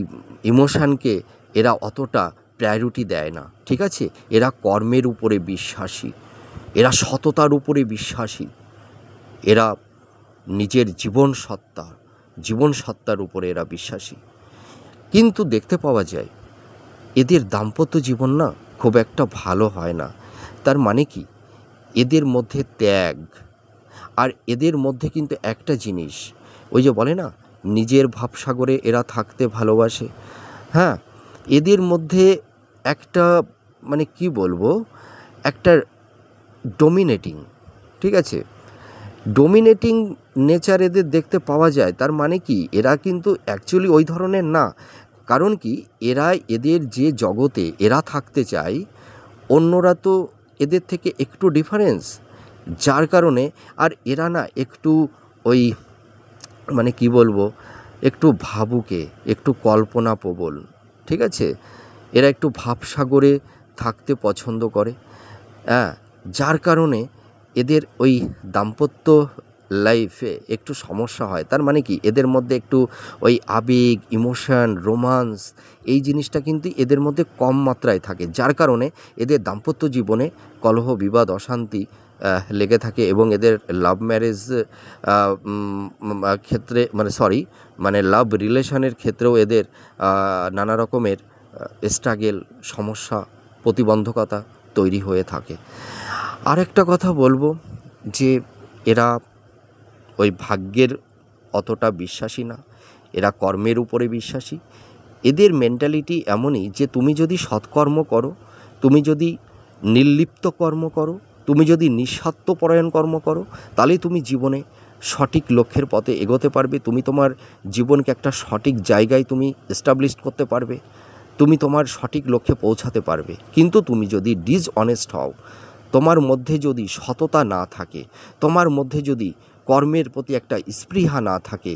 ইমোশানকে এরা অতটা প্রায়োরিটি দেয় না। ঠিক আছে, এরা কর্মের উপরে বিশ্বাসী, এরা সততার উপরে বিশ্বাসী, এরা নিজের জীবন সত্তার উপরে এরা বিশ্বাসী। কিন্তু দেখতে পাওয়া যায় এদের দাম্পত্য জীবন না খুব একটা ভালো হয় না। তার মানে কি, এদের মধ্যে ত্যাগ, আর এদের মধ্যে কিন্তু একটা জিনিস, ওই যে বলে না, নিজের ভাবসাগরে এরা থাকতে ভালোবাসে। হ্যাঁ, এদের মধ্যে একটা, মানে কি বলবো, একটা ডোমিনেটিং, ঠিক আছে, ডোমিনেটিং নেচার এদের দেখতে পাওয়া যায়। তার মানে কি, এরা কিন্তু অ্যাকচুয়ালি ওই ধরনের না। কারণ কি, এরা এদের যে জগতে এরা থাকতে চায়, অন্যরা তো এদের থেকে একটু ডিফারেন্স, যার কারণে আর এরা না একটু ওই, মানে কি বলবো, একটু ভাবুকে, একটু কল্পনাপ্রবল, ঠিক আছে, এরা একটু ভাবসাগরে থাকতে পছন্দ করে। হ্যাঁ, যার কারণে এদের ওই দাম্পত্য লাইফে একটু সমস্যা হয়। তার মানে কি, এদের মধ্যে একটু ওই আবেগ, ইমোশন, রোমান্স, এই জিনিসটা কিন্তু এদের মধ্যে কম মাত্রায় থাকে, যার কারণে এদের দাম্পত্য জীবনে কলহ, বিবাদ, অশান্তি লেগে থাকে। এবং এদের লাভ ম্যারেজ ক্ষেত্রে, মানে লাভ রিলেশনের ক্ষেত্রেও এদের নানা রকমের স্ট্রাগেল, সমস্যা, প্রতিবন্ধকতা তৈরি হয়ে থাকে। আরেকটা কথা বলবো যে এরা ওই ভাগ্যের অতটা বিশ্বাসী না, এরা কর্মের উপরে বিশ্বাসী। এদের মেন্টালিটি এমনই যে তুমি যদি সৎকর্ম করো, তুমি যদি নির্লিপ্ত কর্ম করো, তুমি যদি নিঃস্বার্থপরায়ণ কর্ম করো, তাহলেই তুমি জীবনে সঠিক লক্ষ্যের পথে এগোতে পারবে। তুমি তোমার জীবনকে একটা সঠিক জায়গায় তুমি এস্টাবলিশ করতে পারবে, তুমি তোমার সঠিক লক্ষ্যে পৌঁছাতে পারবে। কিন্তু তুমি যদি ডিসঅনেস্ট হও, তোমার মধ্যে যদি সততা না থাকে, তোমার মধ্যে যদি কর্মের প্রতি একটা স্পৃহা না থাকে,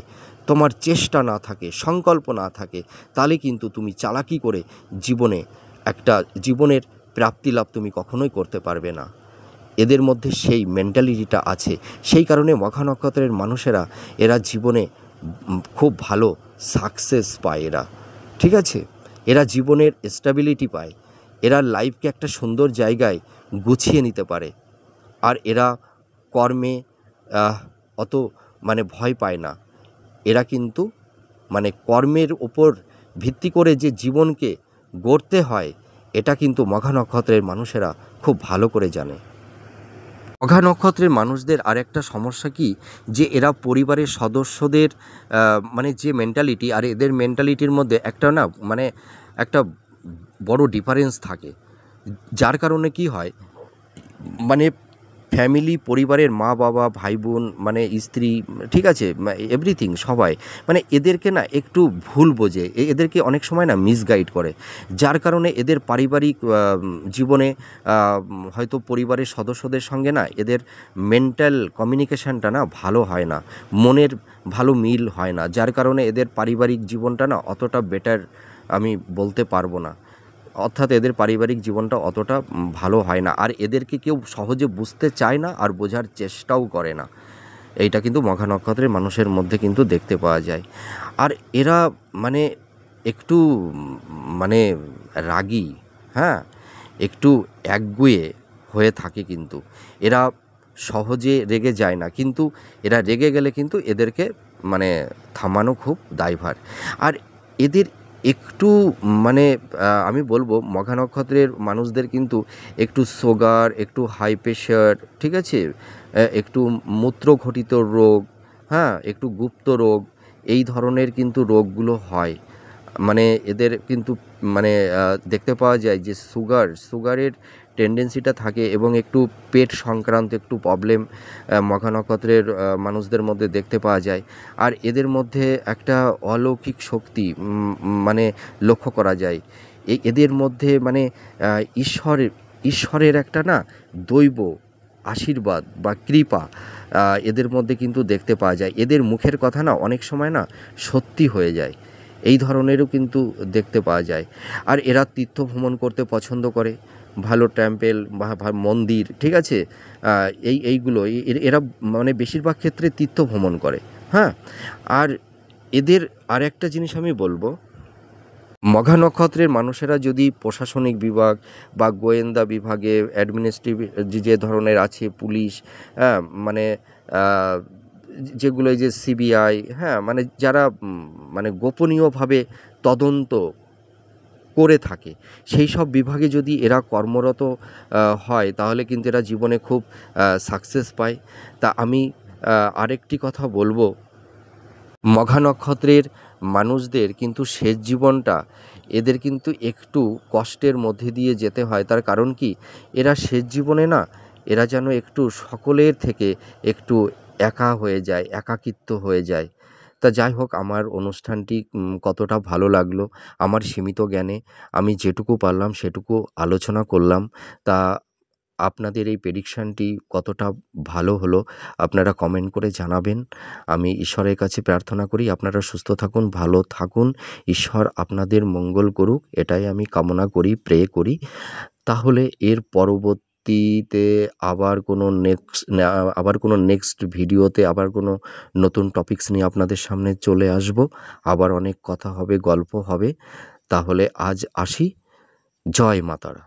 তোমার চেষ্টা না থাকে, সংকল্প না থাকে, তাহলে কিন্তু তুমি চালাকি করে জীবনে একটা জীবনের প্রাপ্তিলাভ তুমি কখনোই করতে পারবে না। এদের মধ্যে সেই মেন্টালিটিটা আছে। সেই কারণে মঘা নক্ষত্রের মানুষেরা এরা জীবনে খুব ভালো সাকসেস পায় এরা, ঠিক আছে, এরা জীবনের স্টেবিলিটি পায়, এরা লাইফকে একটা সুন্দর জায়গায় গুছিয়ে নিতে পারে। আর এরা কর্মে অত মানে ভয় পায় না। এরা কিন্তু মানে কর্মের ওপর ভিত্তি করে যে জীবনকে গড়তে হয়, এটা কিন্তু মঘা নক্ষত্রের মানুষেরা খুব ভালো করে জানে। মঘা নক্ষত্রের মানুষদের আরেকটা সমস্যা কি, যে এরা পরিবারের সদস্যদের মানে যে মেন্টালিটি আর এদের মেন্টালিটির মধ্যে একটা না, মানে একটা বড় ডিফারেন্স থাকে। যার কারণে কি হয়, মানে ফ্যামিলি, পরিবারের মা বাবা, ভাই বোন, মানে স্ত্রী, ঠিক আছে, এভরিথিং, সবাই মানে এদেরকে না একটু ভুল বোঝে, এদেরকে অনেক সময় না মিসগাইড করে। যার কারণে এদের পারিবারিক জীবনে হয়তো পরিবারের সদস্যদের সঙ্গে না এদের মেন্টাল কমিউনিকেশানটা না ভালো হয় না, মনের ভালো মিল হয় না। যার কারণে এদের পারিবারিক জীবনটা না অতটা বেটার আমি বলতে পারবো না। অর্থাৎ এদের পারিবারিক জীবনটা অতটা ভালো হয় না, আর এদেরকে কেউ সহজে বুঝতে চায় না আর বোঝার চেষ্টাও করে না। এইটা কিন্তু মঘা নক্ষত্রের মানুষের মধ্যে কিন্তু দেখতে পাওয়া যায়। আর এরা মানে একটু মানে রাগী, হ্যাঁ, একটু একগুঁয়ে হয়ে থাকে। কিন্তু এরা সহজে রেগে যায় না, কিন্তু এরা রেগে গেলে কিন্তু এদেরকে মানে থামানো খুব দায়ভার। আর এদের একটু মানে আমি বলবো মঘা নক্ষত্রের মানুষদের কিন্তু একটু সুগার, একটু হাই প্রেশার, ঠিক আছে, একটু মূত্রঘটিত রোগ, হ্যাঁ, একটু গুপ্ত রোগ, এই ধরনের কিন্তু রোগগুলো হয়। মানে এদের কিন্তু মানে দেখতে পাওয়া যায় যে সুগারের টেন্ডেন্সিটা থাকে, এবং একটু পেট সংক্রান্ত একটু প্রবলেম মঘা নক্ষত্রের মানুষদের মধ্যে দেখতে পাওয়া যায়। আর এদের মধ্যে একটা অলৌকিক শক্তি মানে লক্ষ্য করা যায়। এদের মধ্যে মানে ঈশ্বরের একটা না দৈব আশীর্বাদ বা কৃপা এদের মধ্যে কিন্তু দেখতে পাওয়া যায়। এদের মুখের কথা না অনেক সময় না সত্যি হয়ে যায়, এই ধরনেরও কিন্তু দেখতে পাওয়া যায়। আর এরা তীর্থ ভ্রমণ করতে পছন্দ করে, ভালো টেম্পেল বা মন্দির, ঠিক আছে, এইগুলো এরা মানে বেশিরভাগ ক্ষেত্রে তীর্থ ভ্রমণ করে। হ্যাঁ, আর এদের আর একটা জিনিস আমি বলবো, মঘা নক্ষত্রের মানুষেরা যদি প্রশাসনিক বিভাগ বা গোয়েন্দা বিভাগে অ্যাডমিনিস্ট্রেটিভ যে ধরনের আছে, পুলিশ, হ্যাঁ, মানে যেগুলো এই যে সিবিআই, হ্যাঁ, মানে যারা মানে গোপনীয়ভাবে তদন্ত করে থাকে, সেই সব বিভাগে যদি এরা কর্মরত হয় তাহলে কিন্তু এরা জীবনে খুব সাকসেস পায়। তা আমি আরেকটি কথা বলবো, মঘা নক্ষত্রের মানুষদের কিন্তু শেষ জীবনটা এদের কিন্তু একটু কষ্টের মধ্যে দিয়ে যেতে হয়। তার কারণ কি, এরা শেষ জীবনে না, এরা যেন একটু সকলের থেকে একটু একা হয়ে যায়, একাকিত্ব হয়ে যায়। তা যাই হোক, আমার অনুষ্ঠানটি কতটা ভালো লাগলো, আমার সীমিত জ্ঞানে আমি যেটুকু পারলাম সেটুকু আলোচনা করলাম। তা আপনাদের এই প্রেডিকশানটি কতটা ভালো হলো আপনারা কমেন্ট করে জানাবেন। আমি ঈশ্বরের কাছে প্রার্থনা করি আপনারা সুস্থ থাকুন, ভালো থাকুন। ঈশ্বর আপনাদের মঙ্গল করুক, এটাই আমি কামনা করি, প্রে করি। তাহলে এর পরবর্তীতে আবার কোনো নেক্সট ভিডিওতে আবার কোনো নতুন টপিকস নিয়ে আপনাদের সামনে চলে আসব। আবার অনেক কথা হবে, গল্প হবে। তাহলে আজ আসি। জয় মা তারা।